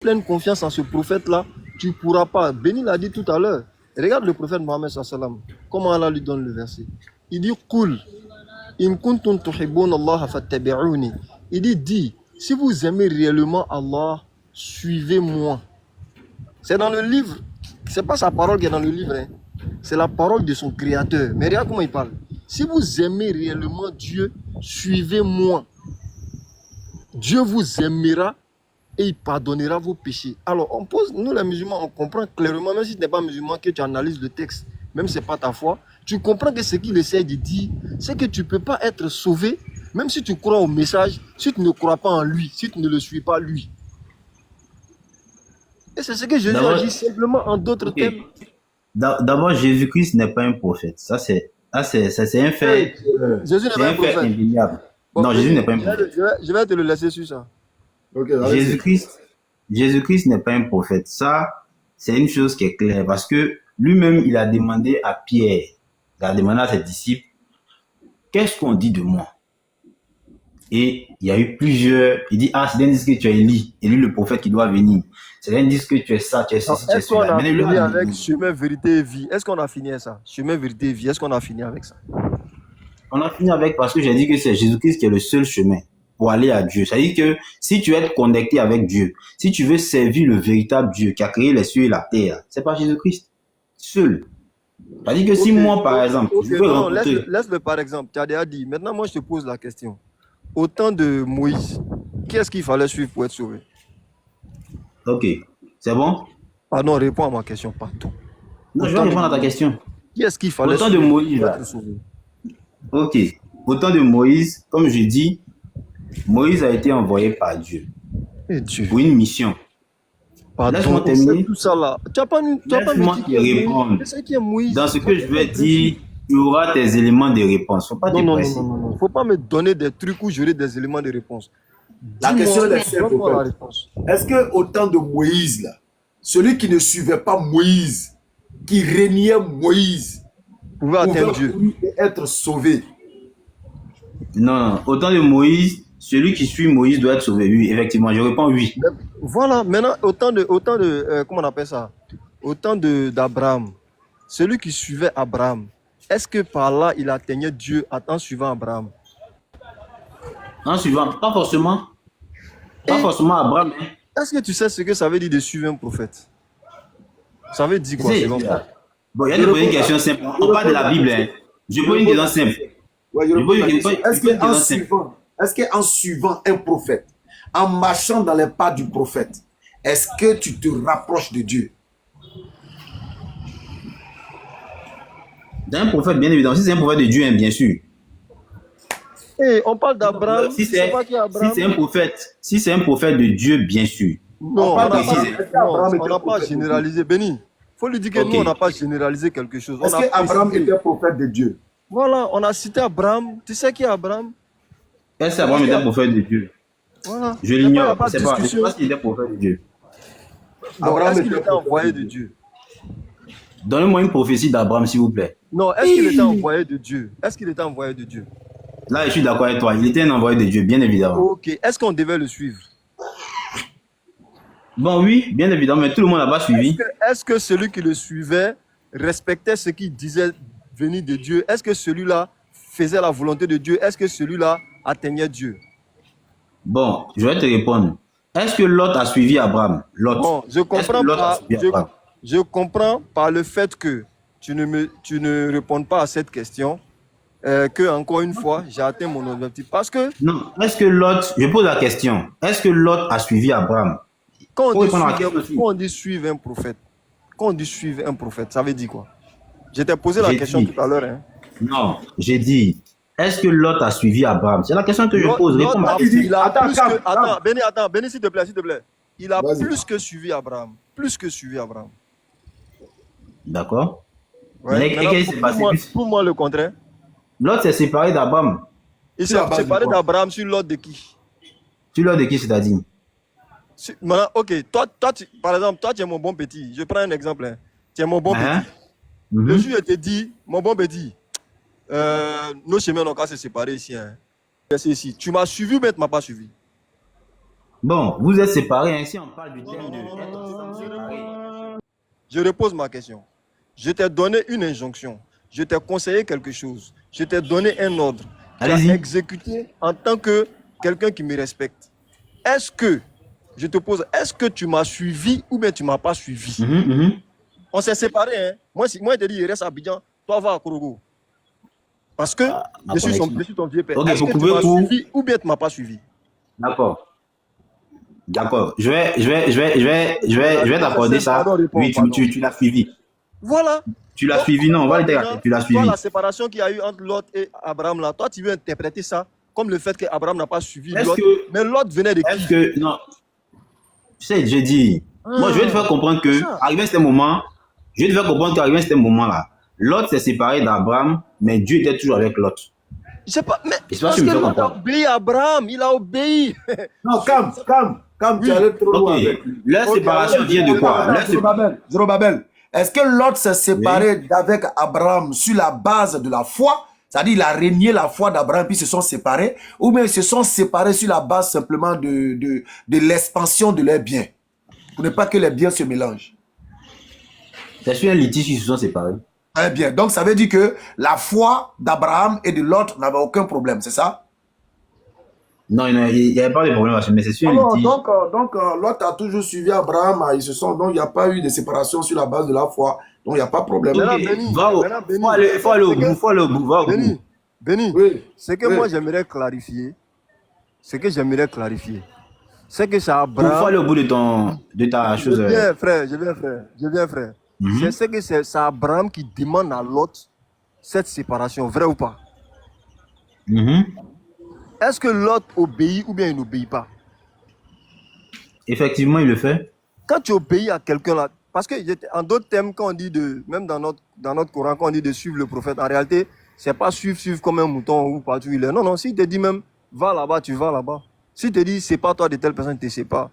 pleine confiance en ce prophète-là, tu ne pourras pas. Béni l'a dit tout à l'heure. Regarde le prophète Mohammed sallam. Comment Allah lui donne le verset. Il dit Qul in kuntum tuhibbuna Allah fattabi'uni. Il dit, si vous aimez réellement Allah, suivez-moi. C'est dans le livre. C'est pas sa parole qui est dans le livre. Hein. C'est la parole de son créateur. Mais regarde comment il parle. Si vous aimez réellement Dieu, suivez-moi. Dieu vous aimera et il pardonnera vos péchés. Alors, on pose, nous les musulmans, on comprend clairement, même si tu n'es pas musulman, que tu analyses le texte, même si ce n'est pas ta foi, tu comprends que ce qu'il essaie de dire, c'est que tu ne peux pas être sauvé, même si tu crois au message, si tu ne crois pas en lui, si tu ne le suis pas lui. Et c'est ce que Jésus a dit simplement en d'autres termes. D'abord, Jésus-Christ n'est pas un prophète. Ça, c'est un fait. Jésus n'est pas un prophète. Indéniable. Bon, non, Jésus n'est pas un prophète. Je vais te le laisser sur ça. Okay, Jésus-Christ n'est pas un prophète. Ça, c'est une chose qui est claire. Parce que lui-même, il a demandé à Pierre, il a demandé à ses disciples, qu'est-ce qu'on dit de moi? Et il y a eu plusieurs. Il dit, c'est un disque que tu es Élie le prophète qui doit venir. C'est un disque que tu es ça, tu es ceci, tu es cela. Est-ce qu'on a fini avec chemin, vérité et vie? Est-ce qu'on a fini avec ça? Chemin, vérité et vie, est-ce qu'on a fini avec ça? On a fini avec, parce que j'ai dit que c'est Jésus-Christ qui est le seul chemin pour aller à Dieu. C'est-à-dire que si tu es connecté avec Dieu, si tu veux servir le véritable Dieu qui a créé les cieux et la terre, c'est pas Jésus-Christ seul. C'est-à-dire que si moi, par exemple, je veux rencontrer... Laisse-le par exemple, tu as déjà dit. Maintenant, moi, je te pose la question. Au temps de Moïse, qu'est-ce qu'il fallait suivre pour être sauvé? Ok, c'est bon? Pardon, réponds à ma question, pardon. Non, je vais répondre à ta question. Qu'est-ce qu'il fallait suivre pour être sauvé? Ok, au temps de Moïse, comme je dis, Moïse a été envoyé par Dieu pour une mission. Laisse-moi terminer. Tout ça là. Laisse-moi te répondre. Dans ce que je vais dire, tu auras tes éléments de réponse. Faut pas te presser. Non. Faut pas me donner des trucs où j'aurai des éléments de réponse. La question est simple. Est-ce qu'au temps de Moïse, là, celui qui ne suivait pas Moïse, qui régnait Moïse, pouvait atteindre Dieu, être sauvé? Non. Au temps de Moïse, celui qui suit Moïse doit être sauvé. Oui, effectivement, je réponds oui. Mais voilà, maintenant, au temps de comment on appelle ça? Au temps d'Abraham, celui qui suivait Abraham, est-ce que par là, il atteignait Dieu en suivant Abraham? En suivant, pas forcément. Pas forcément Abraham. Hein. Est-ce que tu sais ce que ça veut dire de suivre un prophète? Ça veut dire quoi? Bon, il y a des questions simples. On parle de la Bible. Hein. Je pose une question simple. Est-ce qu'en suivant un prophète, en marchant dans les pas du prophète, est-ce que tu te rapproches de Dieu? D'un prophète, bien évidemment. Si c'est un prophète de Dieu, hein, bien sûr. Hey, on parle d'Abraham. Si c'est un prophète de Dieu, bien sûr. Non, on n'a pas généralisé. Béni, il faut lui dire que nous, on n'a pas généralisé quelque chose. Est-ce qu'Abraham était prophète de Dieu? Voilà, on a cité Abraham. Tu sais qui est Abraham? Est-ce qu'Abraham était prophète de Dieu? Voilà. Je l'ignore. Je ne sais pas s'il était prophète de Dieu. Est-ce qu'il était envoyé de Dieu? Donnez-moi une prophétie d'Abraham, s'il vous plaît. Non, est-ce qu'il était envoyé de Dieu? Est-ce qu'il était envoyé de Dieu? Là, je suis d'accord avec toi. Il était un envoyé de Dieu, bien évidemment. Ok. Est-ce qu'on devait le suivre? Bon, oui, bien évidemment, mais tout le monde n'a pas suivi. Est-ce que celui qui le suivait respectait ce qu'il disait venir de Dieu? Est-ce que celui-là faisait la volonté de Dieu? Est-ce que celui-là atteignait Dieu? Bon, je vais te répondre. Est-ce que Lot a suivi Abraham? Bon, je comprends par le fait que tu ne réponds pas à cette question. Que encore une fois, j'ai atteint mon objectif. Parce que... Non, est-ce que Lot... Je pose la question. Est-ce que Lot a suivi Abraham? Quand on dit suivre un prophète, ça veut dire quoi? Je t'ai posé la question tout à l'heure. Hein. Non, j'ai dit, est-ce que Lot a suivi Abraham? C'est la question que je pose. Attends, Béni, s'il te plaît. Il a plus que suivi Abraham. D'accord. Ouais, pour moi, le contraire. Lot s'est séparé d'Abraham. Il s'est séparé d'Abraham sur l'ordre de qui? Sur l'ordre de qui, c'est-à-dire? Ok, toi, par exemple, toi, tu es mon bon petit. Je prends un exemple. Hein. Tu es mon bon petit. Le jour, je te dis, mon bon petit, nos chemins n'ont qu'à se séparer ici. Hein. Ici. Tu m'as suivi, mais tu ne m'as pas suivi. Bon, vous êtes séparés, ainsi on parle du thème de être ensemble séparés. Je repose ma question. Je t'ai donné une injonction. Je t'ai conseillé quelque chose. Je t'ai donné un ordre. Tu as Allez-y. exécuté en tant que quelqu'un qui me respecte. Est-ce que, je te pose, est-ce que tu m'as suivi ou bien tu ne m'as pas suivi? On s'est séparés. Hein? Moi, je te dis, il reste à Abidjan, toi va à Korogo. Parce que je suis ton vieux père. Ok, est-ce que tu m'as suivi ou bien tu ne m'as pas suivi? D'accord. D'accord. Je vais t'accorder ça. Oui, tu l'as suivi. Voilà. Tu l'as suivi, non, on va le dire. Tu l'as suivi. Toi, la séparation qu'il y a eu entre Lot et Abraham, là, toi, tu veux interpréter ça comme le fait qu'Abraham n'a pas suivi Lot. Mais Lot venait de qui? Est-ce que, non, tu sais, j'ai dit, moi, je vais te faire comprendre que, arrivé à ce moment, je vais te faire comprendre qu'arrivé à ce moment-là, Lot s'est séparé d'Abraham, mais Dieu était toujours avec Lot. Je sais pas, mais parce que Lot a obéi à Abraham, il a obéi. Non, calme, tu allais trop loin avec lui. Leur séparation vient de quoi? Zorobabel, est-ce que Lot s'est séparé d'avec Abraham sur la base de la foi? C'est-à-dire il a régné la foi d'Abraham puis ils se sont séparés? Ou bien ils se sont séparés sur la base simplement de l'expansion de leurs biens? Pour ne pas que les biens se mélangent. C'est sur un litige qu'ils se sont séparés. Très bien. Donc ça veut dire que la foi d'Abraham et de Lot n'avait aucun problème, c'est ça? Non, il n'y avait pas de problème, mais c'est sur un litige. Donc, Lot a toujours suivi Abraham. Donc, il n'y a pas eu de séparation sur la base de la foi. Donc, il n'y a pas de problème. Il faut aller au bout. Béni, oui, ce que moi j'aimerais clarifier, c'est que c'est Abraham. Il faut aller au bout de ta chose. Je viens, frère. C'est Abraham qui demande à Lot cette séparation, vrai ou pas? Est-ce que Lot obéit ou bien il n'obéit pas? Effectivement, il le fait. Quand tu obéis à quelqu'un là, parce que en d'autres termes, quand on dit même dans notre Coran, quand on dit de suivre le prophète, en réalité, c'est pas suivre comme un mouton ou partout il est. Non, s'il te dit même, va là-bas, tu vas là-bas. S'il te dit, c'est pas toi de telle personne, tu ne sais pas.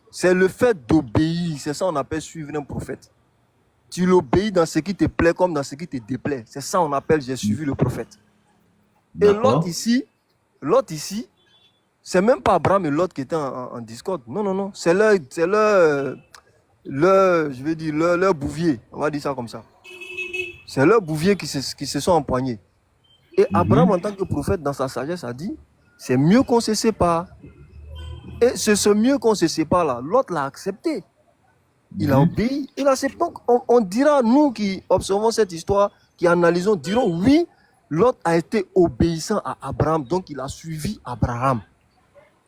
C'est le fait d'obéir, c'est ça qu'on appelle suivre un prophète. Tu l'obéis dans ce qui te plaît comme dans ce qui te déplaît. C'est ça qu'on appelle j'ai suivi le prophète. Et Lot ici, c'est même pas Abraham et Lot qui étaient en discorde. Non. C'est leur bouvier. On va dire ça comme ça. C'est leur bouvier qui se sont empoignés. Et Abraham, en tant que prophète, dans sa sagesse, a dit, c'est mieux qu'on se sépare. Et ce mieux qu'on se sépare là, Lot l'a accepté. Il a obéi, il accepte. Donc, on dira, nous qui observons cette histoire, qui analysons, dirons oui, Lot a été obéissant à Abraham, donc il a suivi Abraham.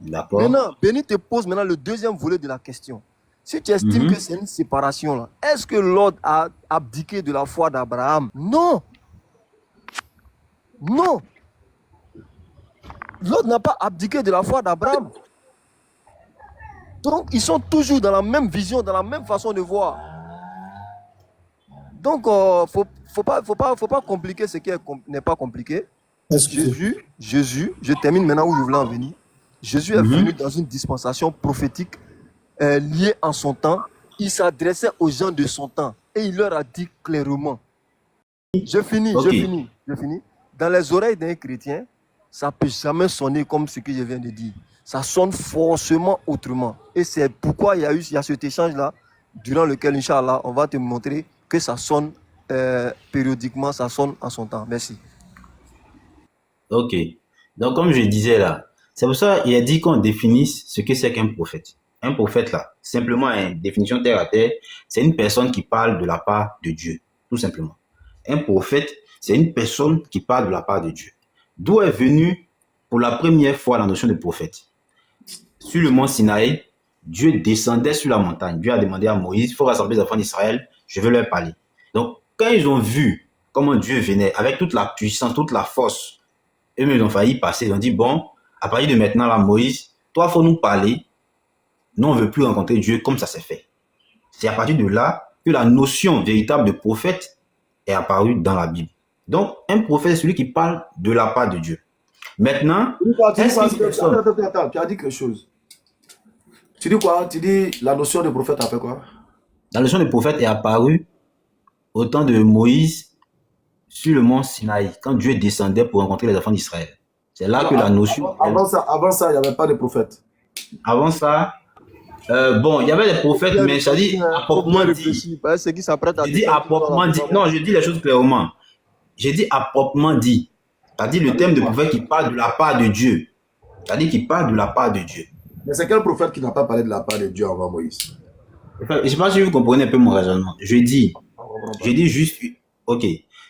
D'accord. Maintenant, Béni te pose maintenant le deuxième volet de la question. Si tu estimes que c'est une séparation là, est-ce que Lot a abdiqué de la foi d'Abraham? Non. Lot n'a pas abdiqué de la foi d'Abraham. Donc, ils sont toujours dans la même vision, dans la même façon de voir. Donc, faut pas compliquer ce qui n'est pas compliqué. Jésus, je termine maintenant où je voulais en venir. Jésus est venu dans une dispensation prophétique liée en son temps. Il s'adressait aux gens de son temps et il leur a dit clairement. Je finis. Dans les oreilles d'un chrétien, ça ne peut jamais sonner comme ce que je viens de dire. Ça sonne forcément autrement. Et c'est pourquoi il y a cet échange-là, durant lequel, Inch'Allah, on va te montrer que ça sonne périodiquement, ça sonne en son temps. Merci. Ok. Donc, comme je disais là, c'est pour ça qu'il a dit qu'on définisse ce que c'est qu'un prophète. Un prophète là, simplement une définition terre à terre, c'est une personne qui parle de la part de Dieu, tout simplement. Un prophète, c'est une personne qui parle de la part de Dieu. D'où est venue pour la première fois la notion de prophète? Sur le mont Sinaï, Dieu descendait sur la montagne. Dieu a demandé à Moïse, il faut rassembler les enfants d'Israël, je veux leur parler. Donc, quand ils ont vu comment Dieu venait, avec toute la puissance, toute la force, eux-mêmes ils ont failli passer, ils ont dit, bon, à partir de maintenant, là, Moïse, toi, il faut nous parler. Nous, on ne veut plus rencontrer Dieu comme ça s'est fait. C'est à partir de là que la notion véritable de prophète est apparue dans la Bible. Donc, un prophète, c'est celui qui parle de la part de Dieu. Maintenant, attends, tu as dit quelque chose. Tu dis quoi? Tu dis la notion de prophète a fait quoi? La notion de prophète est apparue au temps de Moïse sur le mont Sinaï, quand Dieu descendait pour rencontrer les enfants d'Israël. C'est là que la notion... Avant ça, il n'y avait pas de prophète. Avant ça, bon, il y avait des prophètes, mais ça dit à proprement dit. C'est qui s'apprête à Je dis à proprement dit. Non, je dis les choses clairement. J'ai dit à proprement dit. C'est-à-dire le thème de prophète qui parle de la part de Dieu. C'est-à-dire qui parle de la part de Dieu. Mais c'est quel prophète qui n'a pas parlé de la part de Dieu avant Moïse? Enfin, je ne sais pas si vous comprenez un peu mon raisonnement. Je dis juste, ok,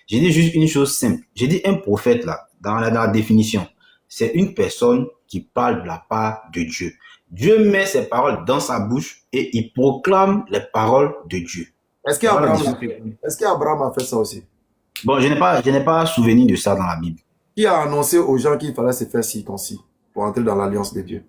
j'ai dit juste une chose simple. J'ai dit un prophète là, dans la définition, c'est une personne qui parle de la part de Dieu. Dieu met ses paroles dans sa bouche et il proclame les paroles de Dieu. Est-ce qu'Abraham a fait ça aussi? Bon, je n'ai pas souvenir de ça dans la Bible. Qui a annoncé aux gens qu'il fallait se faire circoncis pour entrer dans l'alliance de Dieu?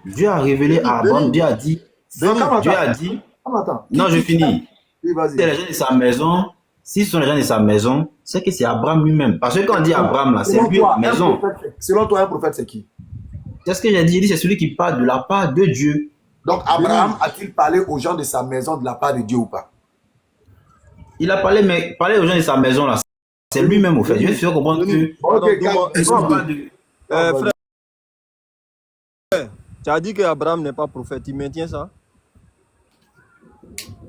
Dieu a révélé à Abraham, Dieu a dit, non, je finis. Oui, vas-y. Si les gens de sa maison, si ce sont les gens de sa maison, c'est que c'est Abraham lui-même. Parce que quand on dit Abraham, là, c'est lui, maison. Selon toi, un prophète, c'est qui? C'est ce que j'ai dit. J'ai dit, c'est celui qui parle de la part de Dieu. Donc, Abraham a-t-il parlé aux gens de sa maison de la part de Dieu ou pas? Il a parlé, mais parler aux gens de sa maison, là, c'est lui-même, au fait. Je vais faire comprendre que. Frère, tu as dit qu'Abraham n'est pas prophète. Il maintient ça?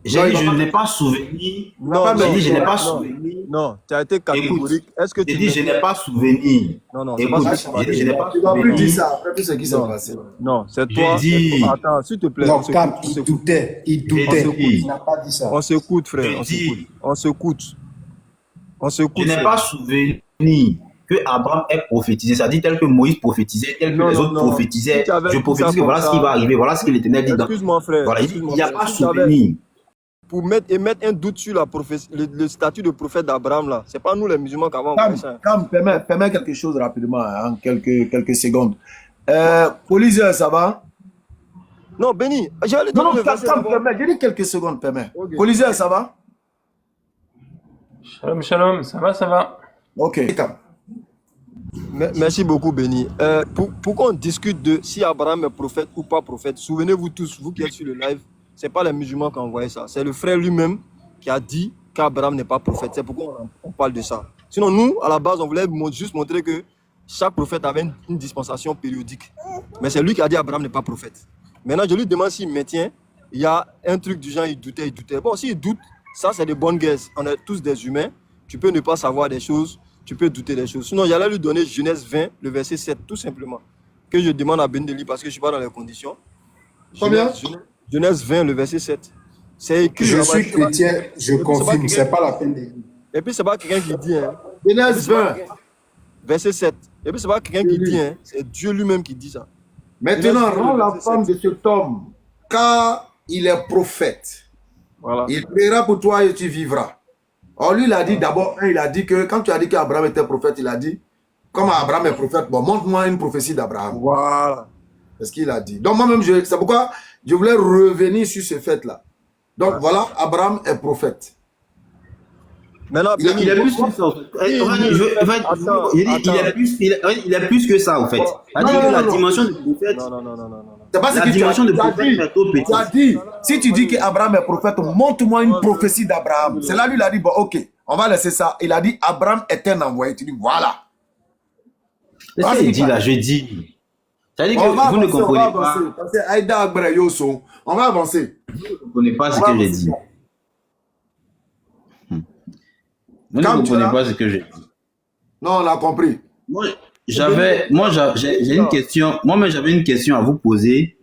J'ai dit, je n'ai pas souvenir. Non, j'ai dit, je n'ai pas souvenir. Non, tu as été catégorique. Est-ce que j'ai dit, je n'ai pas souvenir. Non, écoute, j'ai dit, je n'ai pas Tu ne dois plus souvenir. dire ça après tout ce qui s'est passé. Non, c'est toi. dit. Attends, s'il te plaît. Non, calme, il doutait. Il n'a pas dit ça. On s'écoute, frère. On s'écoute. Je n'ai pas souvenir que Abraham est prophétisé. Ça dit tel que Moïse prophétisait, tel que les autres prophétisaient. Je prophétise que voilà ce qui va arriver, voilà ce que l'Éternel dit. Excuse-moi, frère. Voilà, il n'y a pas souvenir. Pour mettre un doute sur le statut de prophète d'Abraham, là, c'est pas nous les musulmans qui avons fait ça. Permets quelque chose rapidement, en quelques secondes. Polyseur, ça va? Non, Béni, j'allais Non, permets. J'ai dit quelques secondes, permets. Okay. Polyseur, ça va? Shalom, ça va. Ok. Merci beaucoup, Béni. Pour qu'on discute de si Abraham est prophète ou pas prophète, souvenez-vous tous, vous qui êtes sur le live, ce n'est pas les musulmans qui ont envoyé ça. C'est le frère lui-même qui a dit qu'Abraham n'est pas prophète. C'est pourquoi on parle de ça. Sinon, nous, à la base, on voulait juste montrer que chaque prophète avait une dispensation périodique. Mais c'est lui qui a dit qu'Abraham n'est pas prophète. Maintenant, je lui demande s'il maintient. Il y a un truc du genre, il doutait. Bon, s'il doute, ça, c'est de bonnes guesses. On est tous des humains. Tu peux ne pas savoir des choses. Tu peux douter des choses. Sinon, j'allais lui donner Genèse 20, le verset 7, tout simplement. Que je demande à Ben de lire parce que je ne suis pas dans les conditions. Combien? Genèse 20, le verset 7. C'est écrit. Je suis chrétien, je confirme, c'est pas la peine de lire. Et puis, c'est pas quelqu'un qui dit. Hein. Genèse 20. Verset 7. Et puis, c'est pas quelqu'un qui dit. Hein. C'est Dieu lui-même qui dit ça. Maintenant, rends la femme de cet homme, car il est prophète. Voilà. Il priera pour toi et tu vivras. Or, lui, il a dit d'abord, il a dit que quand tu as dit qu'Abraham était prophète, il a dit, comme Abraham est prophète, bon, montre-moi une prophétie d'Abraham. Voilà. C'est ce qu'il a dit. Donc, moi-même, c'est pourquoi je voulais revenir sur ce fait-là. Donc, voilà, Abraham est prophète. Maintenant, il est plus que ça. Il est plus que ça, en fait. C'est-à-dire que la dimension du prophète. Non. C'est pas la dimension du prophète est trop petite. Tu as dit, si tu dis qu'Abraham est prophète, montre-moi une prophétie d'Abraham. C'est là lui, il a dit, bon, ok, on va laisser ça. Il a dit, Abraham est un envoyé. Tu dis, voilà. C'est ce qu'il dit là, je dis. C'est-à-dire que vous ne comprenez pas. On va avancer. Vous ne comprenez pas ce que j'ai dit. Vous ne comprenez pas ce que j'ai dit. Non, on a compris. J'ai une question. Moi-même, j'avais une question à vous poser.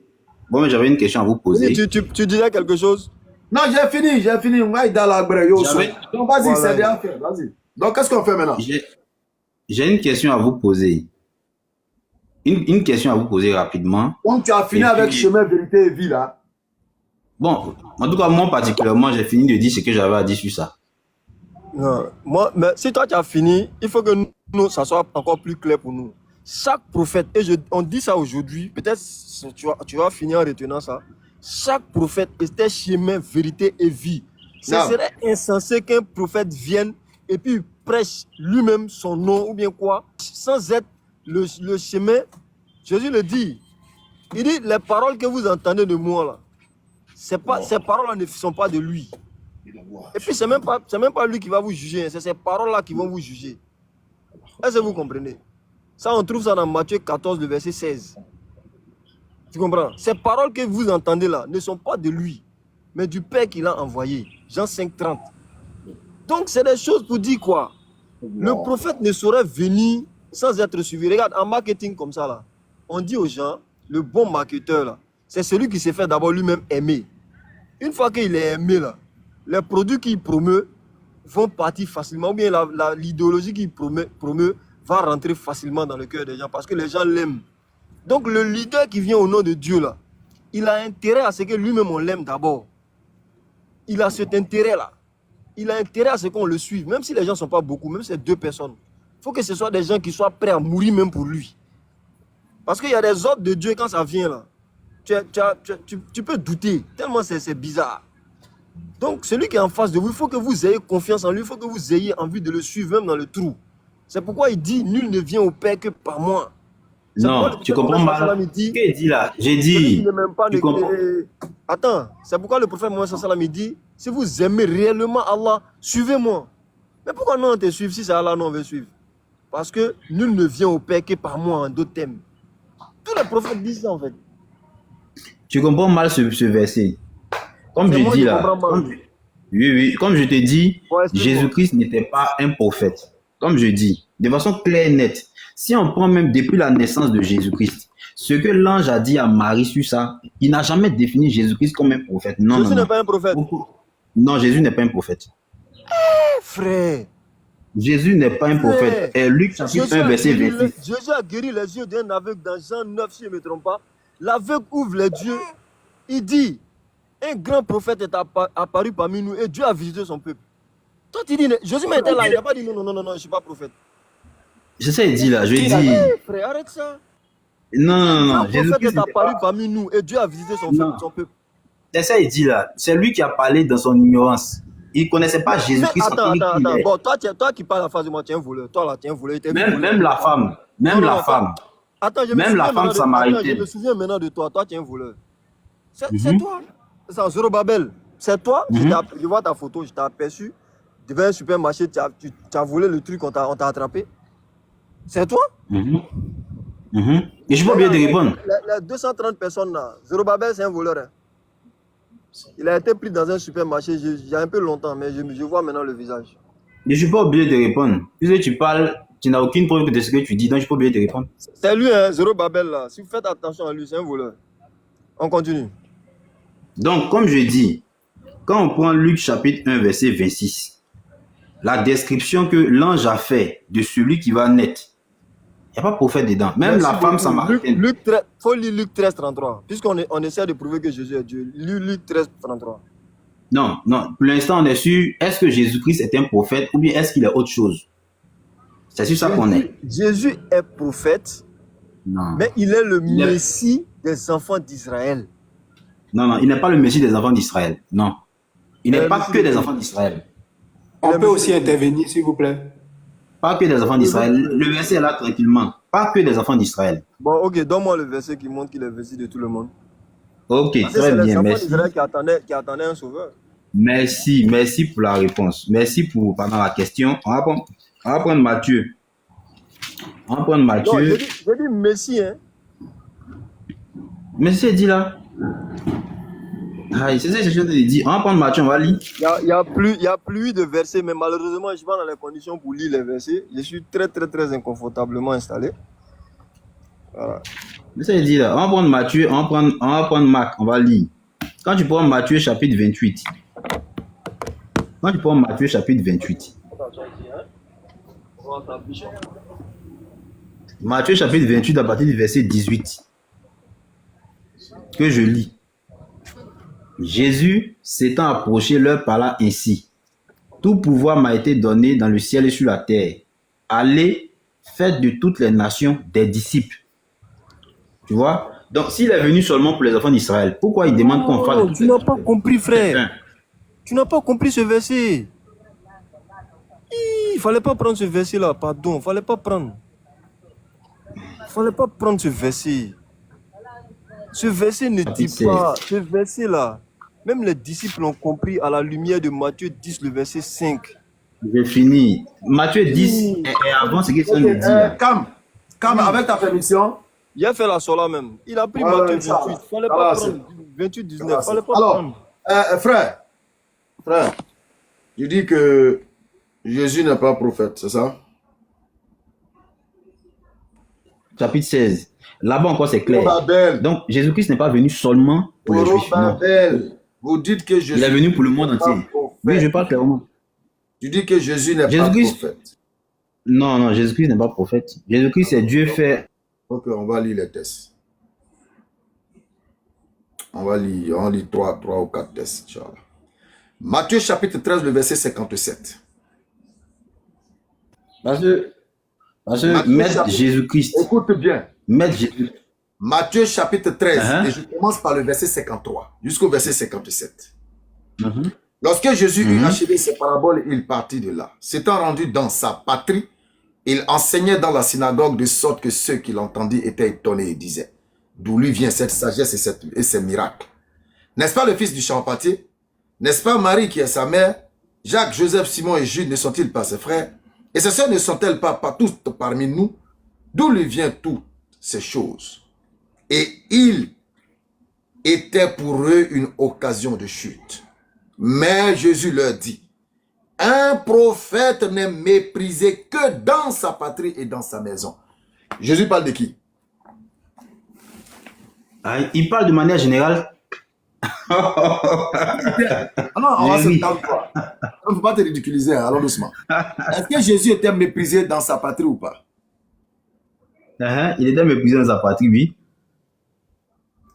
Tu disais quelque chose? Non, j'ai fini. On va aller dans la Donc, vas-y, c'est bien fait. Vas-y. Donc, qu'est-ce qu'on fait maintenant? J'ai une question à vous poser. Une question à vous poser rapidement. Donc, tu as fini avec chemin, vérité et vie, là? Bon, en tout cas, moi particulièrement, j'ai fini de dire ce que j'avais à dire sur ça. Non, mais si toi tu as fini, il faut que nous, ça soit encore plus clair pour nous. Chaque prophète, et on dit ça aujourd'hui, peut-être tu vas finir en retenant ça. Chaque prophète était chemin, vérité et vie. Ce serait insensé qu'un prophète vienne et puis prêche lui-même son nom ou bien quoi, sans être le chemin. Jésus le dit. Il dit, les paroles que vous entendez de moi là, ces paroles-là ne sont pas de lui. Et puis, c'est même pas lui qui va vous juger, c'est ces paroles-là qui vont vous juger. Est-ce que vous comprenez? Ça, on trouve ça dans Matthieu 14, le verset 16. Tu comprends? Ces paroles que vous entendez là ne sont pas de lui, mais du Père qui l'a envoyé. Jean 5,30. Donc, c'est des choses pour dire quoi? Le prophète ne saurait venir sans être suivi. Regarde, en marketing comme ça, là, on dit aux gens, le bon marketeur, là, c'est celui qui s'est fait d'abord lui-même aimer. Une fois qu'il est aimé, là, les produits qu'il promeut vont partir facilement, ou bien l'idéologie qu'il promeut va rentrer facilement dans le cœur des gens parce que les gens l'aiment. Donc, le leader qui vient au nom de Dieu, là, il a intérêt à ce que lui-même on l'aime d'abord. Il a cet intérêt-là. Il a intérêt à ce qu'on le suive, même si les gens ne sont pas beaucoup, même si c'est 2 personnes. Il faut que ce soit des gens qui soient prêts à mourir même pour lui. Parce qu'il y a des ordres de Dieu, quand ça vient là, tu peux douter, tellement c'est bizarre. Donc, celui qui est en face de vous, il faut que vous ayez confiance en lui, il faut que vous ayez envie de le suivre, même dans le trou. C'est pourquoi il dit, nul ne vient au Père que par moi. Non, tu comprends mal. Qu'est-ce qu'il dit là? J'ai dit. Tu comprends? Attends, c'est pourquoi le prophète Mohammed sallam dit, si vous aimez réellement Allah, suivez-moi. Mais pourquoi non on te suive si c'est Allah non on veut suivre? Parce que nul ne vient au Père que par moi en d'autres thèmes. Tous les prophètes disent ça en fait. Tu comprends mal ce verset. Comme je dis là. Oui, comme je te dis, Jésus-Christ n'était pas un prophète. Comme je dis, de façon claire et nette. Si on prend même depuis la naissance de Jésus-Christ, ce que l'ange a dit à Marie sur ça, il n'a jamais défini Jésus-Christ comme un prophète. Non, Jésus n'est pas un prophète. Non, Jésus n'est pas un prophète. Frère. Jésus n'est pas un prophète. Et Luc chapitre 1, verset 26. Jésus a guéri les yeux d'un aveugle dans Jean 9, si je ne me trompe pas. L'aveugle ouvre les yeux. Il dit, un grand prophète est apparu parmi nous et Dieu a visité son peuple. Toi, tu dis, Jésus était là, il n'a pas dit non, je ne suis pas prophète. C'est ça qu'il dit là, je dis. Frère, arrête ça. Non. Jésus-Christ est apparu parmi nous et Dieu a visité son peuple. C'est ça qu'il dit là. C'est lui qui a parlé dans son ignorance. Il ne connaissait pas Jésus-Christ. Attends. Bon, toi qui parles à la face de moi, tu es un voleur. Toi là, tu es un voleur. Même la femme. Attends, même la femme samaritaine. Je me souviens maintenant de toi. Toi, tu es un voleur. C'est toi. C'est en Zorobabel. C'est toi. Je vois ta photo, je t'ai aperçu. Devant un supermarché, tu as volé le truc, on t'a attrapé. C'est toi? Et je peux bien te répondre. Les 230 personnes là, Zorobabel, c'est un voleur. Hein. Il a été pris dans un supermarché il y a un peu longtemps, mais je vois maintenant le visage. Mais je peux pas oublier de répondre. Puisque tu parles, tu n'as aucune preuve de ce que tu dis, donc je peux oublier de répondre. C'est lui, hein, Zorobabel là. Si vous faites attention à lui, c'est un voleur. On continue. Donc, comme je dis, quand on prend Luc chapitre 1, verset 26, la description que l'ange a fait de celui qui va naître, il n'y a pas prophète dedans. Même la femme samaritaine. Il faut lire Luc 13, 33. Puisqu'on essaie de prouver que Jésus est Dieu. Lis Luc 13, 33. Non. Pour l'instant, on est sûr, est-ce que Jésus-Christ est un prophète ou bien est-ce qu'il est autre chose? C'est sur ça qu'on est. Jésus est prophète, non. Mais il est le Messie des enfants d'Israël. Non, il n'est pas le Messie des enfants d'Israël. Non. Il n'est pas que des enfants d'Israël. On peut aussi intervenir, s'il vous plaît. Pas que des enfants d'Israël. Le verset est là tranquillement. Pas que des enfants d'Israël. Bon, ok, donne-moi le verset qui montre qu'il est Messie de tout le monde. Ok, très bien, merci. C'est les enfants d'Israël qui attendaient un sauveur. Merci pour la réponse. Merci pour la question. On va prendre Matthieu. Non, j'ai dit Messie, hein. Messie est dit là. C'est ça que je te dis. On va prendre Matthieu, on va lire. Il y a plus de versets, mais malheureusement, je suis pas dans les conditions pour lire les versets. Je suis très inconfortablement installé. Voilà. C'est ça que je dis là. On va prendre Matthieu, on va prendre Marc, on va lire. Quand tu prends Matthieu chapitre 28. Matthieu chapitre 28 à partir du verset 18. Que je lis. Jésus s'étant approché leur parla ainsi. Tout pouvoir m'a été donné dans le ciel et sur la terre. Allez, faites de toutes les nations des disciples. Tu vois? Donc, s'il est venu seulement pour les enfants d'Israël, pourquoi il demande qu'on fasse... Tu n'as pas compris, frère. Tu n'as pas compris ce verset. Il ne fallait pas prendre ce verset-là, pardon. Il ne fallait pas prendre ce verset. Ce verset ne dit pas... Ce verset-là, même les disciples l'ont compris à la lumière de Matthieu 10, le verset 5. J'ai fini. Matthieu 10 et avant ce qu'il vient de dire. Calme, avec ta permission. Il a fait la sola même. Il a pris Ouais, Matthieu Inch'Allah. 28. Fallait pas Voilà, prendre 28, 19. voilà, Fallait pas Alors, prendre. frère, je dis que Jésus n'est pas prophète, c'est ça? Chapitre 16. Là-bas encore, c'est clair. Babel, Donc, Jésus-Christ n'est pas venu seulement pour les Juifs. Non. Babel, vous dites que Jésus Il est venu pour le monde n'est pas entier. prophète. Oui, je parle clairement. Tu dis que Jésus n'est pas Jésus-Christ- prophète. Non, non, Jésus-Christ n'est pas prophète. Jésus-Christ, c'est Dieu fait. Ok, on va lire les tests. On va lire 3 ou 4 tests, Inch'Allah. Matthieu chapitre 13, le verset 57. Parce que Matthieu mettre chapitre- Jésus-Christ, Écoute bien. mettre Jésus. Matthieu chapitre 13, Uh-huh. et je commence par le verset 53 jusqu'au verset 57. Mhm. Lorsque Jésus eut Mhm. achevé ses paraboles, il partit de là. S'étant rendu dans sa patrie, il enseignait dans la synagogue de sorte que ceux qui l'entendirent étaient étonnés et disaient: d'où lui vient cette sagesse et ces miracles? N'est-ce pas le fils du champatier? N'est-ce pas Marie qui est sa mère? Jacques, Joseph, Simon et Jude ne sont-ils pas ses frères? Et ses sœurs ne sont-elles pas tous parmi nous? D'où lui viennent toutes ces choses? Et il était pour eux une occasion de chute. Mais Jésus leur dit: un prophète n'est méprisé que dans sa patrie et dans sa maison. Jésus parle de qui? Ah, il parle de manière générale. Ah non, on va se Oui. calmer. On ne faut pas te ridiculiser, hein, allons doucement. Est-ce que Jésus était méprisé dans sa patrie ou pas? Il était méprisé dans sa patrie, oui.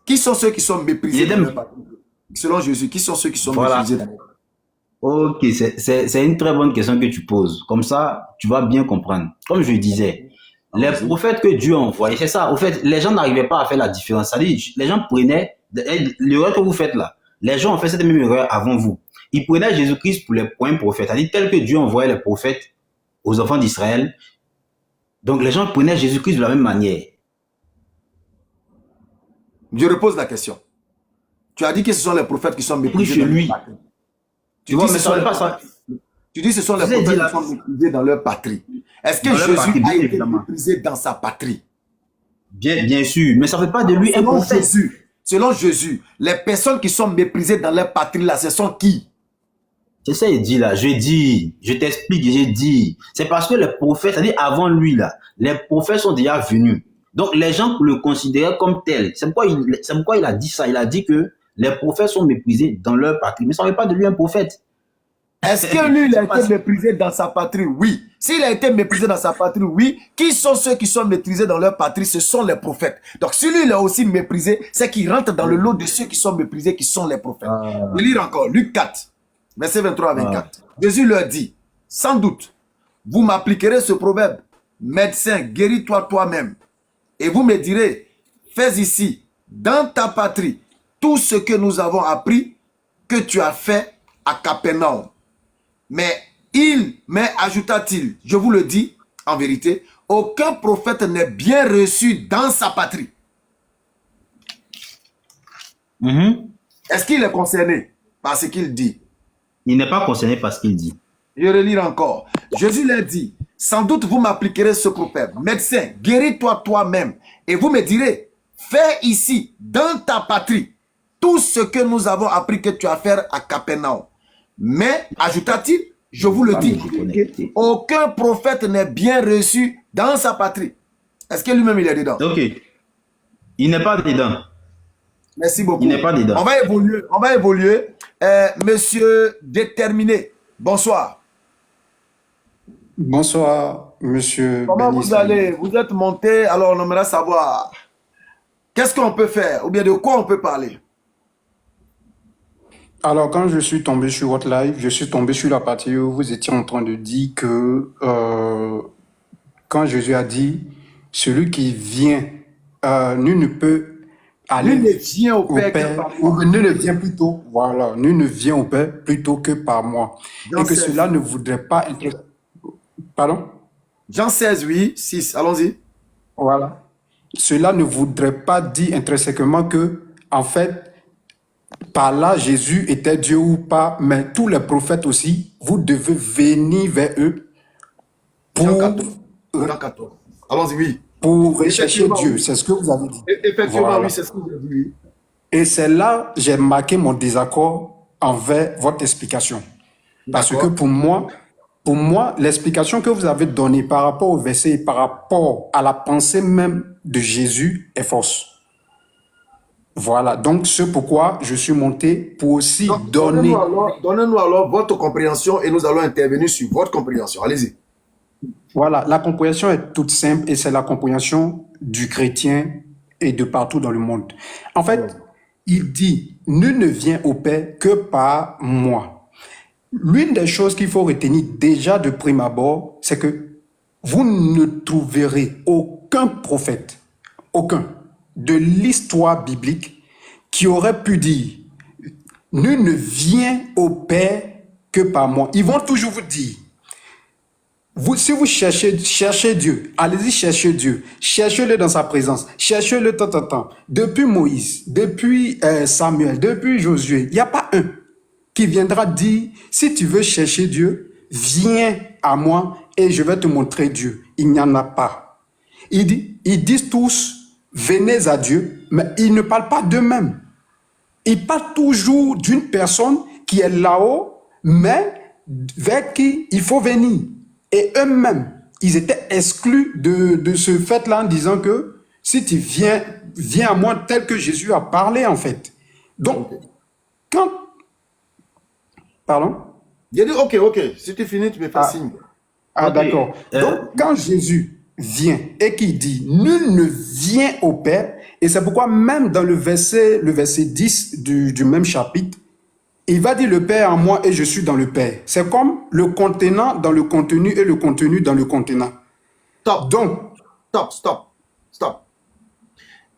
Qui sont ceux qui sont méprisés Il était dans mé- leur patrie? Selon Jésus, qui sont ceux qui sont Voilà. méprisés dans leur patrie? Ok, c'est une très bonne question que tu poses. Comme ça, tu vas bien comprendre. Comme je disais, les prophètes que Dieu a envoyés, c'est ça. Au fait, les gens n'arrivaient pas à faire la différence. C'est-à-dire, les gens prenaient l'erreur que vous faites là. Les gens ont fait cette même erreur avant vous. Ils prenaient Jésus-Christ pour un prophète. C'est-à-dire, tel que Dieu envoyait les prophètes aux enfants d'Israël. Donc, les gens prenaient Jésus-Christ de la même manière. Je repose la question. Tu as dit que ce sont les prophètes qui sont méprisés chez dans lui. leur patrie. Tu vois, dis mais ce ça sont veut les pas ça. Tu dis que ce sont les Je vous ai prophètes dit là- qui sont méprisés dans leur patrie. Est-ce que Dans leur Jésus patrie, bien a été évidemment. méprisé dans sa patrie? Bien sûr. Mais ça ne fait pas de lui un prophète. Selon Jésus, les personnes qui sont méprisées dans leur patrie, là, ce sont qui? C'est ça, il dit là. Je t'explique, j'ai dit. C'est parce que les prophètes, c'est-à-dire avant lui là, les prophètes sont déjà venus. Donc les gens le considéraient comme tel. C'est pourquoi il a dit ça. Il a dit que les prophètes sont méprisés dans leur patrie. Mais ça ne fait pas de lui un prophète. Est-ce que lui, il a été méprisé dans sa patrie? Oui. S'il a été méprisé dans sa patrie, oui. Qui sont ceux qui sont méprisés dans leur patrie? Ce sont les prophètes. Donc, si lui, il est aussi méprisé, c'est qu'il rentre dans le lot de ceux qui sont méprisés, qui sont les prophètes. Je vais lire encore, Luc 4, verset 23 à 24. Jésus leur dit: sans doute, vous m'appliquerez ce proverbe: médecin, guéris-toi toi-même. Et vous me direz: fais ici, dans ta patrie, tout ce que nous avons appris que tu as fait à Capernaum. Mais ajouta-t-il, je vous le dis en vérité, aucun prophète n'est bien reçu dans sa patrie. Mhm. Est-ce qu'il est concerné par ce qu'il dit? Il n'est pas concerné par ce qu'il dit. Je relis encore. Jésus leur dit: sans doute vous m'appliquerez ce proverbe: médecin, guéris-toi toi-même. Et vous me direz: fais ici, dans ta patrie, tout ce que nous avons appris que tu as fait à Capernaum. Mais, ajouta-t-il, je vous le dis, aucun prophète n'est bien reçu dans sa patrie. Est-ce que lui-même il est dedans? Ok. Il n'est pas dedans. Merci beaucoup. Il n'est pas dedans. On va évoluer. Monsieur Déterminé, bonsoir. Bonsoir, monsieur. Comment Béni vous soit. allez? Vous êtes monté, alors on aimerait savoir qu'est-ce qu'on peut faire ou bien de quoi on peut parler. Alors, quand je suis tombé sur votre live, je suis tombé sur la partie où vous étiez en train de dire que quand Jésus a dit, celui qui vient, nul ne peut aller Lui ne vient au au Père que Père, par moi. ou nul ne vient plutôt, voilà, nul ne vient au Père plutôt que par moi. Jean Et que 16. cela ne voudrait pas être... Pardon? Jean 16, oui, 6, allons-y. Voilà. Cela ne voudrait pas dire intrinsèquement que, en fait, par là, Jésus était Dieu ou pas, mais tous les prophètes aussi, vous devez venir vers eux Jean pour... 14. Jean 14. Allons-y, oui. pour rechercher Effectivement, Dieu. oui. C'est ce que vous avez dit. Effectivement, Voilà. oui, c'est ce que j'ai dit. Et c'est là que j'ai marqué mon désaccord envers votre explication. Parce que D'accord. pour moi, l'explication que vous avez donnée par rapport au verset et par rapport à la pensée même de Jésus est fausse. Voilà, donc c'est pourquoi je suis monté pour aussi Donc, donner. donnez-nous alors votre compréhension et nous allons intervenir sur votre compréhension. Allez-y. Voilà, la compréhension est toute simple et c'est la compréhension du chrétien et de partout dans le monde. En fait, il dit, nul ne vient au Père que par moi. L'une des choses qu'il faut retenir déjà de prime abord, c'est que vous ne trouverez aucun prophète, aucun, de l'histoire biblique qui aurait pu dire, nul ne vient au Père que par moi. Ils vont toujours vous dire, si vous cherchez Dieu, allez-y chercher Dieu, cherchez-le dans sa présence, cherchez-le tant. Depuis Moïse, depuis Samuel, depuis Josué, il n'y a pas un qui viendra dire, si tu veux chercher Dieu, viens à moi et je vais te montrer Dieu. Il n'y en a pas. Ils disent tous, venez à Dieu, mais ils ne parlent pas d'eux-mêmes. Ils parlent toujours d'une personne qui est là-haut, mais vers qui il faut venir. Et eux-mêmes, ils étaient exclus de ce fait-là en disant que si tu viens à moi tel que Jésus a parlé en fait. Donc, quand... Pardon? J'ai dit, ok. Si tu finis, tu me fais signe. Ah, Ok. d'accord. Donc, quand Jésus vient et qu'il dit, nul ne vient au Père, et c'est pourquoi même dans le verset 10 du même chapitre, il va dire le Père en moi et je suis dans le Père. C'est comme le contenant dans le contenu et le contenu dans le contenant. Stop, Donc, stop.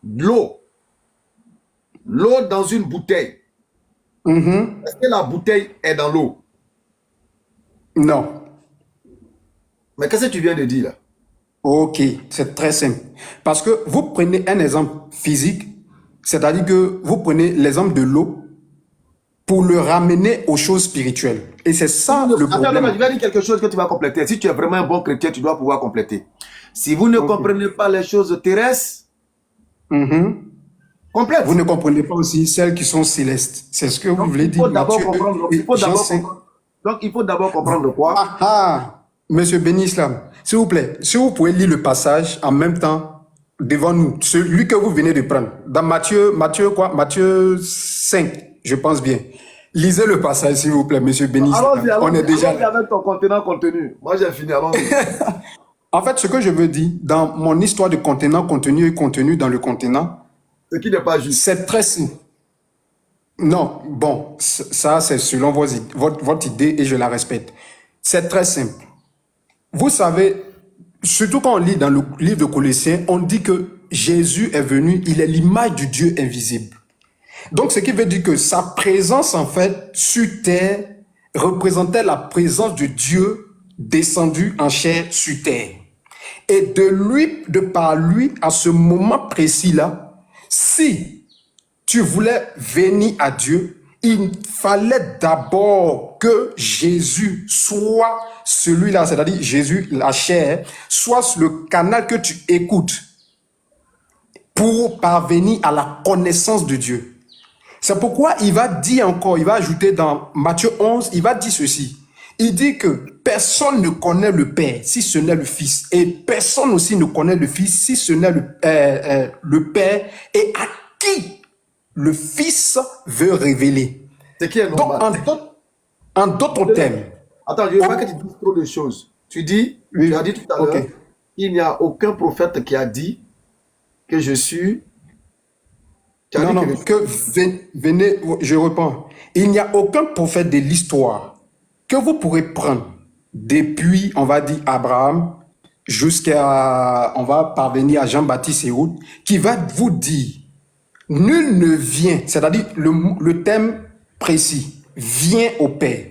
L'eau dans une bouteille. Est-ce que la bouteille est dans l'eau? non. Mais qu'est-ce que tu viens de dire là? Ok, c'est très simple. Parce que vous prenez un exemple physique, c'est-à-dire que vous prenez l'exemple de l'eau pour le ramener aux choses spirituelles. Et c'est ça le Attends, problème. je vais dire quelque chose que tu vas compléter. Si tu es vraiment un bon chrétien, tu dois pouvoir compléter. Si vous ne comprenez pas les choses terrestres, complète. Vous ne comprenez pas aussi celles qui sont célestes. C'est ce que vous voulez Il dire. faut d'abord Matthieu comprendre. et Jean 5. Donc, il faut d'abord comprendre quoi? Monsieur Benislam, s'il vous plaît, si vous pouvez lire le passage en même temps devant nous, celui que vous venez de prendre, dans Matthieu 5, je pense bien. Lisez le passage, s'il vous plaît, monsieur Benislam. Allons-y, On est déjà allons-y avec ton contenant contenu. Moi, j'ai fini. Allons-y. En fait, ce que je veux dire, dans mon histoire de contenant, contenu et contenu dans le contenant, Ce qui n'est pas juste. c'est très simple. Non, bon, ça c'est selon votre idée et je la respecte. C'est très simple. Vous savez, surtout quand on lit dans le livre de Colossiens, on dit que Jésus est venu, il est l'image du Dieu invisible. Donc, ce qui veut dire que sa présence, en fait, sur terre, représentait la présence de Dieu descendu en chair sur terre. Et de par lui, à ce moment précis-là, si tu voulais venir à Dieu, il fallait d'abord que Jésus soit celui-là, c'est-à-dire Jésus, la chair, soit le canal que tu écoutes pour parvenir à la connaissance de Dieu. C'est pourquoi il va dire encore, il va ajouter dans Matthieu 11, il va dire ceci. Il dit que personne ne connaît le Père si ce n'est le Fils. Et personne aussi ne connaît le Fils si ce n'est le Père et à qui le Fils veut révéler. Ce qui est normal. Donc, en d'autres termes. Attends, je ne veux pas que tu dises trop de choses. Tu as dit tout à l'heure, il n'y a aucun prophète qui a dit que je suis... Venez, je reprends. Il n'y a aucun prophète de l'histoire que vous pourrez prendre depuis, on va dire, Abraham, jusqu'à, on va parvenir à Jean-Baptiste et autres, qui va vous dire, nul ne vient, c'est-à-dire le thème précis, vient au Père.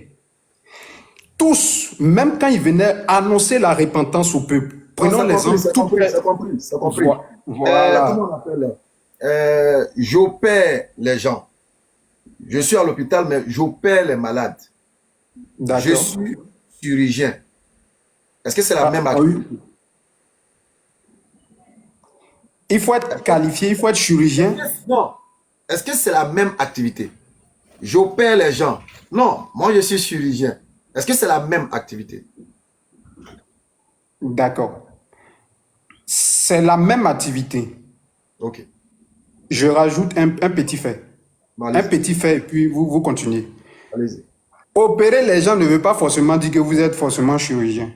Tous, même quand ils venaient annoncer la repentance au peuple, prenons l'exemple tout près. C'est compris. Voilà. Comment on appelle? J'opère les gens. Je suis à l'hôpital, mais j'opère les malades. Je suis chirurgien. Est-ce que c'est la même activité? Il faut être qualifié, il faut être chirurgien. Non. Est-ce que c'est la même activité? J'opère les gens. Non, moi je suis chirurgien. Est-ce que c'est la même activité? D'accord. C'est la même activité. Ok. Je rajoute un petit fait. Bon, Un allez-y. petit fait, et puis vous continuez. Allez-y. Opérer les gens ne veut pas forcément dire que vous êtes forcément chirurgien.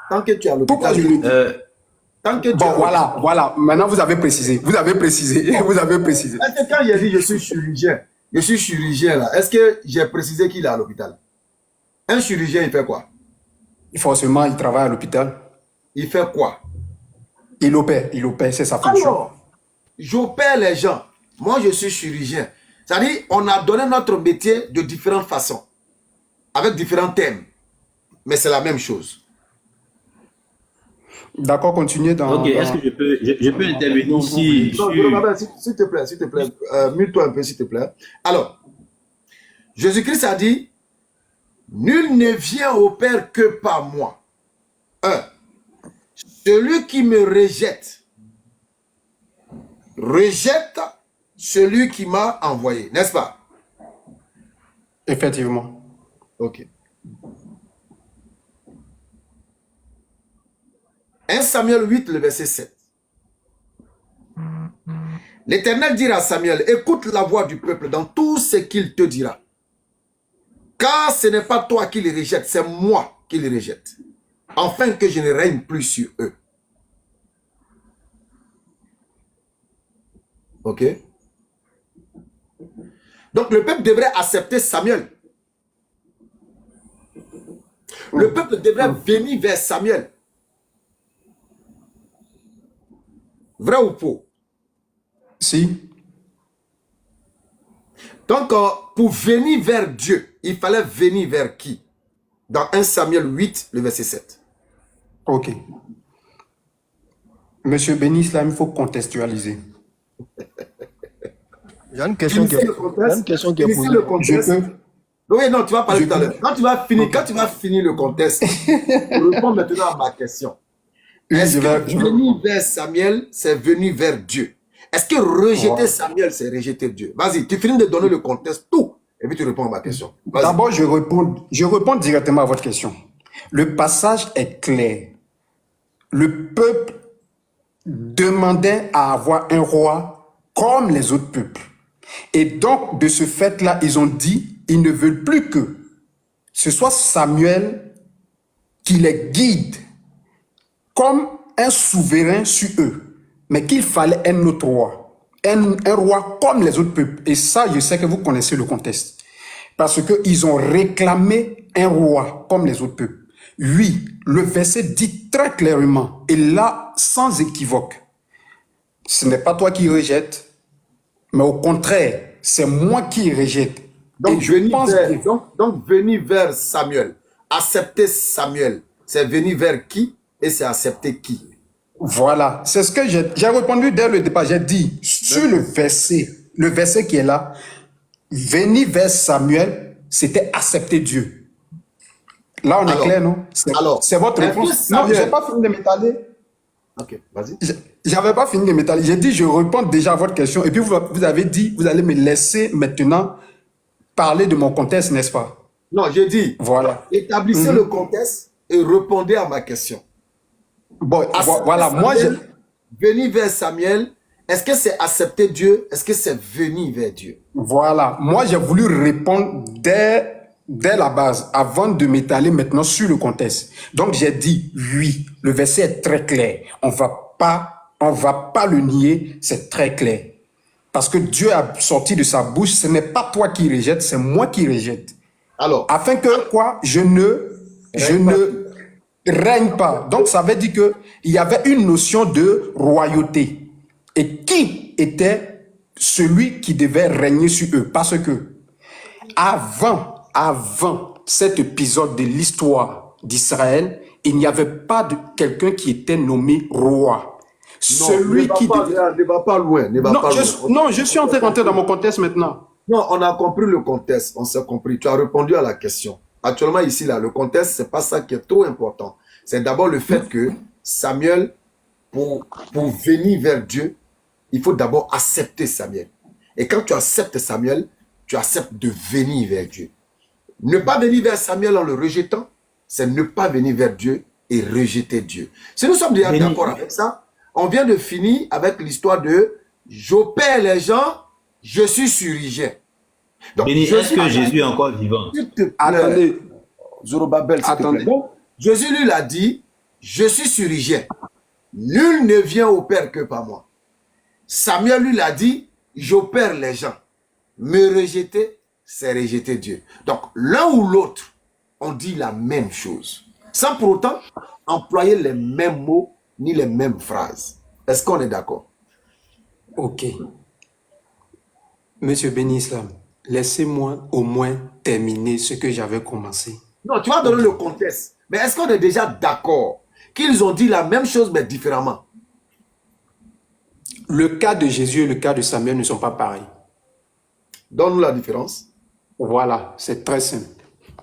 Tant que tu es à Pourquoi l'hôpital, je le dis? tant que tu es Bon, à l'hôpital. voilà. Maintenant, vous avez précisé. Vous avez précisé. Vous avez précisé. Est-ce que quand j'ai dit je suis chirurgien là, est-ce que j'ai précisé qu'il est à l'hôpital? Un chirurgien, il fait quoi? Forcément, il travaille à l'hôpital. Il fait quoi? Il opère, c'est sa fonction. Alors, j'opère les gens. Moi, je suis chirurgien. C'est-à-dire, on a donné notre métier de différentes façons, avec différents thèmes. Mais c'est la même chose. D'accord, continuez dans... Ok, est-ce que je peux intervenir Non, ici Babel, s'il te plaît, mute-toi un peu, s'il te plaît. Alors, Jésus-Christ a dit, nul ne vient au Père que par moi. Celui qui me rejette, rejette celui qui m'a envoyé, n'est-ce pas? Effectivement. Ok. 1 Samuel 8, le verset 7. L'Éternel dira à Samuel, écoute la voix du peuple dans tout ce qu'il te dira. Car ce n'est pas toi qui les rejette, c'est moi qui les rejette. Afin que je ne règne plus sur eux. Ok? Donc le peuple devrait accepter Samuel. Le peuple devrait venir vers Samuel. Vrai ou faux? Si. Donc, pour venir vers Dieu, il fallait venir vers qui? Dans 1 Samuel 8, le verset 7. Ok. Monsieur Bénis, là, il faut contextualiser. J'ai une question qui est Finissez le contexte. Je peux... Oui, non, tu vas parler tout à l'heure. Quand tu vas finir le contexte, réponds maintenant à ma question. Est-ce que venir vers Samuel, c'est venir vers Dieu? Est-ce que rejeter Samuel, c'est rejeter Dieu? Vas-y, tu finis de donner le contexte, tout, et puis tu réponds à ma question. D'abord, je réponds directement à votre question. Le passage est clair. Le peuple demandait à avoir un roi comme les autres peuples. Et donc, de ce fait-là, ils ont dit, ils ne veulent plus que ce soit Samuel qui les guide comme un souverain sur eux, mais qu'il fallait un autre roi, un roi comme les autres peuples. Et ça, je sais que vous connaissez le contexte. Parce qu'ils ont réclamé un roi comme les autres peuples. Oui, le verset dit très clairement, et là, sans équivoque, ce n'est pas toi qui rejettes, mais au contraire, c'est moi qui rejette. Donc, venir vers Samuel, accepter Samuel, c'est venir vers qui et c'est accepter qui? Voilà, c'est ce que j'ai répondu dès le départ. J'ai dit, sur le verset qui est là, venir vers Samuel, c'était accepter Dieu. Là, on est clair, non? C'est votre réponse. Non, je n'ai pas fini de m'étaler. Ok, vas-y. J'avais pas fini de m'étaler. J'ai dit, je réponds déjà à votre question. Et puis, vous avez dit, vous allez me laisser maintenant parler de mon contexte, n'est-ce pas? Non, j'ai dit, voilà. Établissez le contexte et répondez à ma question. Bon, voilà, Samuel, moi, venir vers Samuel, est-ce que c'est accepter Dieu? Est-ce que c'est venir vers Dieu? Voilà, moi, j'ai voulu répondre dès la base, avant de m'étaler maintenant sur le contexte. Donc, j'ai dit, oui, le verset est très clair. On va pas le nier, c'est très clair. Parce que Dieu a sorti de sa bouche, ce n'est pas toi qui rejettes, c'est moi qui rejette. Alors, afin que quoi? Je ne règne pas. Donc, ça veut dire qu'il y avait une notion de royauté. Et qui était celui qui devait régner sur eux? Parce que avant cet épisode de l'histoire d'Israël, il n'y avait pas de quelqu'un qui était nommé roi. Celui qui ne va pas loin. Non, je suis en train de rentrer dans mon contexte maintenant. Non, on a compris le contexte, on s'est compris. Tu as répondu à la question. Actuellement, ici, là, le contexte, c'est pas ça qui est trop important. C'est d'abord le fait que Samuel, pour venir vers Dieu, il faut d'abord accepter Samuel. Et quand tu acceptes Samuel, tu acceptes de venir vers Dieu. Ne pas venir vers Samuel en le rejetant, c'est ne pas venir vers Dieu et rejeter Dieu. Si nous sommes déjà d'accord avec ça, on vient de finir avec l'histoire de « j'opère les gens, je suis surgé ». Donc, Béni, est-ce que Jésus est encore vivant? Attendez, Zorobabel, s'il te plaît. Donc, Jésus lui l'a dit, je suis surgé. Nul ne vient au Père que par moi. Samuel lui l'a dit, j'opère les gens. Me rejeter, c'est rejeter Dieu. Donc, l'un ou l'autre, on dit la même chose. Sans pour autant employer les mêmes mots ni les mêmes phrases. Est-ce qu'on est d'accord? Ok. Monsieur Béni Islam, laissez-moi au moins terminer ce que j'avais commencé. Non, tu vas donner le contexte. Mais est-ce qu'on est déjà d'accord qu'ils ont dit la même chose mais différemment? Le cas de Jésus et le cas de Samuel ne sont pas pareils. Donne-nous la différence. Voilà, c'est très simple.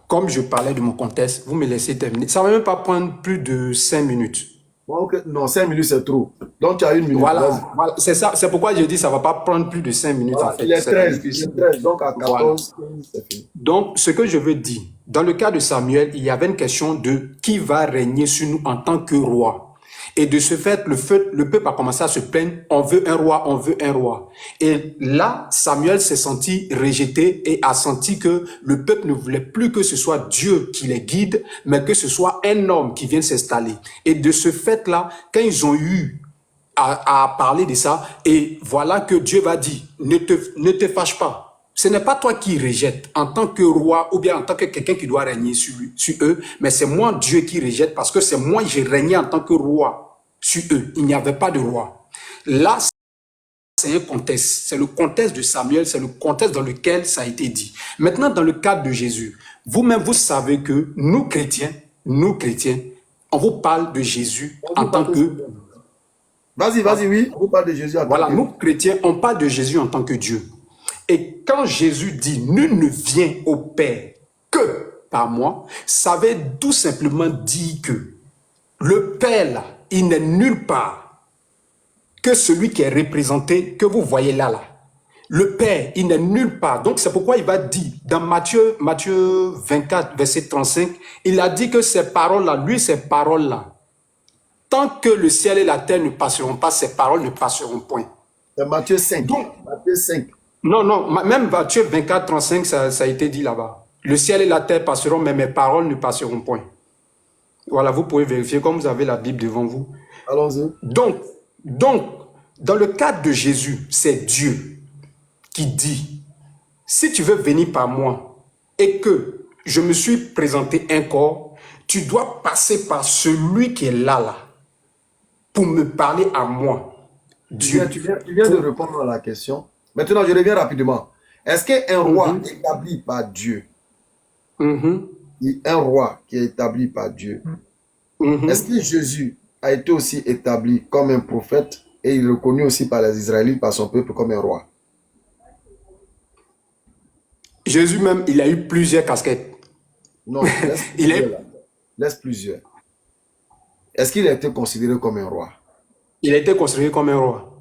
Comme je parlais de mon contexte, vous me laissez terminer. Ça ne va même pas prendre plus de 5 minutes. Bon, okay. Non, 5 minutes c'est trop. Donc tu as 1 minute. Voilà, voilà. C'est ça. C'est pourquoi je dis que ça ne va pas prendre plus de 5 minutes. Voilà, en fait. il est 13, donc à 14, voilà. C'est fini. Donc, ce que je veux dire, dans le cas de Samuel, il y avait une question de qui va régner sur nous en tant que roi. Et de ce fait, le peuple a commencé à se plaindre, on veut un roi, on veut un roi. Et là, Samuel s'est senti rejeté et a senti que le peuple ne voulait plus que ce soit Dieu qui les guide, mais que ce soit un homme qui vienne s'installer. Et de ce fait-là, quand ils ont eu à parler de ça, et voilà que Dieu va dire, ne te fâche pas. Ce n'est pas toi qui rejette en tant que roi ou bien en tant que quelqu'un qui doit régner sur eux, mais c'est moi Dieu qui rejette parce que c'est moi qui j'ai régné en tant que roi sur eux. Il n'y avait pas de roi. Là, c'est un contexte. C'est le contexte de Samuel, c'est le contexte dans lequel ça a été dit. Maintenant, dans le cadre de Jésus, vous-même, vous savez que nous, chrétiens, on vous parle de Jésus en tant que... Vas-y, oui, on vous parle de Jésus en tant que... Voilà, nous, chrétiens, on parle de Jésus en tant que Dieu. Et quand Jésus dit « Nul ne vient au Père que par moi », ça veut tout simplement dire que le Père, là, il n'est nulle part que celui qui est représenté, que vous voyez là. Le Père, il n'est nulle part. Donc, c'est pourquoi il va dire, dans Matthieu 24, verset 35, il a dit que ces paroles-là, lui, ces paroles-là, tant que le ciel et la terre ne passeront pas, ces paroles ne passeront point. C'est Matthieu 5. Donc, Matthieu 5. Non, même Matthieu 24, 35, ça a été dit là-bas. Le ciel et la terre passeront, mais mes paroles ne passeront point. Voilà, vous pouvez vérifier comme vous avez la Bible devant vous. Allons-y. Donc, dans le cadre de Jésus, c'est Dieu qui dit, si tu veux venir par moi et que je me suis présenté un corps, tu dois passer par celui qui est là, pour me parler à moi. Dieu. Tu viens de répondre à la question. Maintenant, je reviens rapidement. Est-ce qu'un roi établi par Dieu, un roi qui est établi par Dieu, est-ce que Jésus a été aussi établi comme un prophète et il est reconnu aussi par les Israélites, par son peuple, comme un roi? Jésus même, il a eu plusieurs casquettes. Non, laisse plusieurs. Est-ce qu'il a été considéré comme un roi? Il a été considéré comme un roi.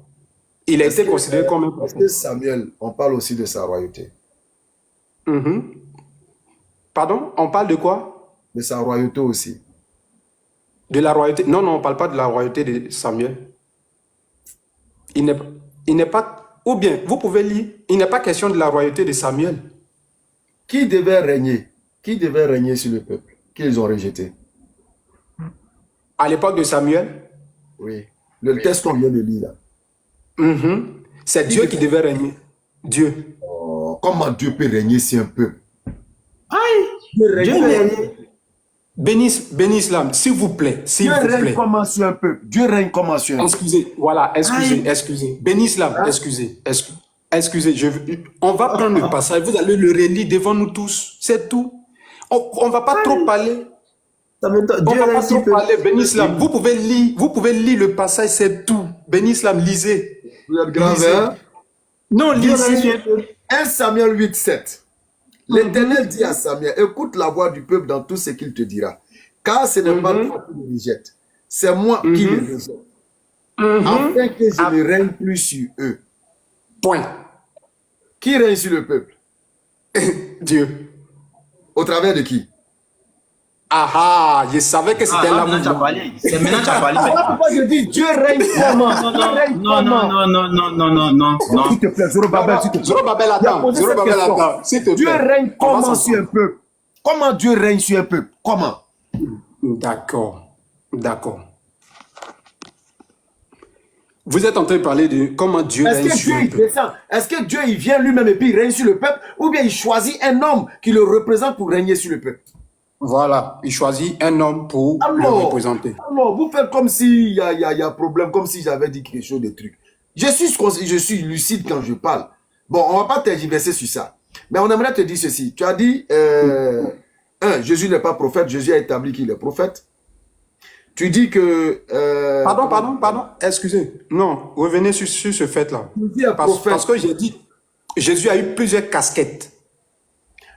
Il a été considéré comme un prophète. Est-ce que Samuel, on parle aussi de sa royauté? Pardon? On parle de quoi? De sa royauté aussi. De la royauté? Non, on ne parle pas de la royauté de Samuel. Il n'est pas... Ou bien, vous pouvez lire, il n'est pas question de la royauté de Samuel. Qui devait régner? Qui devait régner sur le peuple qu'ils ont rejeté? À l'époque de Samuel? Oui. Le texte qu'on vient de lire là. C'est Dieu qui devait régner. Dieu. Oh, comment Dieu peut régner sur un peuple? Dieu règne. Bénis l'âme, s'il vous plaît. Dieu règne comment sur un peuple? Dieu règne comment sur un peuple? Excusez, voilà, excusez. Bénis l'âme, excusez. On va prendre le passage, vous allez le relire devant nous tous, c'est tout. On ne va pas trop parler. On ne va pas trop parler, Bénis l'âme. Vous pouvez lire le passage, c'est tout. Bénis l'âme, lisez. Vous êtes grave, hein? Non, lisez. 1 Samuel 8, 7. L'Éternel dit à Samuel, écoute la voix du peuple dans tout ce qu'il te dira. Car ce n'est pas toi qui le rejette, c'est moi qui le rejette. afin que je ne règne plus sur eux. Point. Qui règne sur le peuple? Dieu. Au travers de qui? Ah, je savais que c'était là. Maintenant, tu as parlé. C'est maintenant que tu as parlé. Voilà pourquoi je dis Dieu règne comment? Non. S'il te plaît, Zorobabel, s'il te plaît. Zorobabel, attends. Zorobabel, attends. S'il te Dieu plaît. règne comment sur un peuple? Comment Dieu règne sur un peuple? Comment? D'accord. D'accord. Vous êtes en train de parler de comment Dieu Est-ce règne que sur Dieu un il peuple. descend? Est-ce que Dieu il vient lui-même et puis il règne sur le peuple? Ou bien il choisit un homme qui le représente pour régner sur le peuple? Voilà. Il choisit un homme pour le représenter. Alors, vous faites comme s'il y a problème, comme si j'avais dit quelque chose de truc. Je suis lucide quand je parle. Bon, on va pas tergiverser sur ça. Mais on aimerait te dire ceci. Tu as dit, Jésus n'est pas prophète, Jésus a établi qu'il est prophète. Tu dis que... Pardon. Excusez. Non, revenez sur ce fait-là. Jésus est prophète. Parce que j'ai dit, Jésus a eu plusieurs casquettes.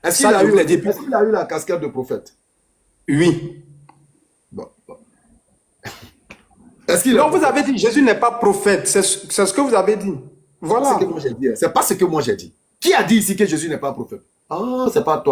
Est-ce ça, qu'il a, je vous l'ai dit. qu'il a eu la casquette de prophète? Oui. Bon. Est-ce qu'il a... Donc vous avez dit, Jésus n'est pas prophète. C'est ce que vous avez dit. Voilà. C'est pas ce que moi j'ai dit. Qui a dit ici que Jésus n'est pas prophète? Ah, c'est pas toi.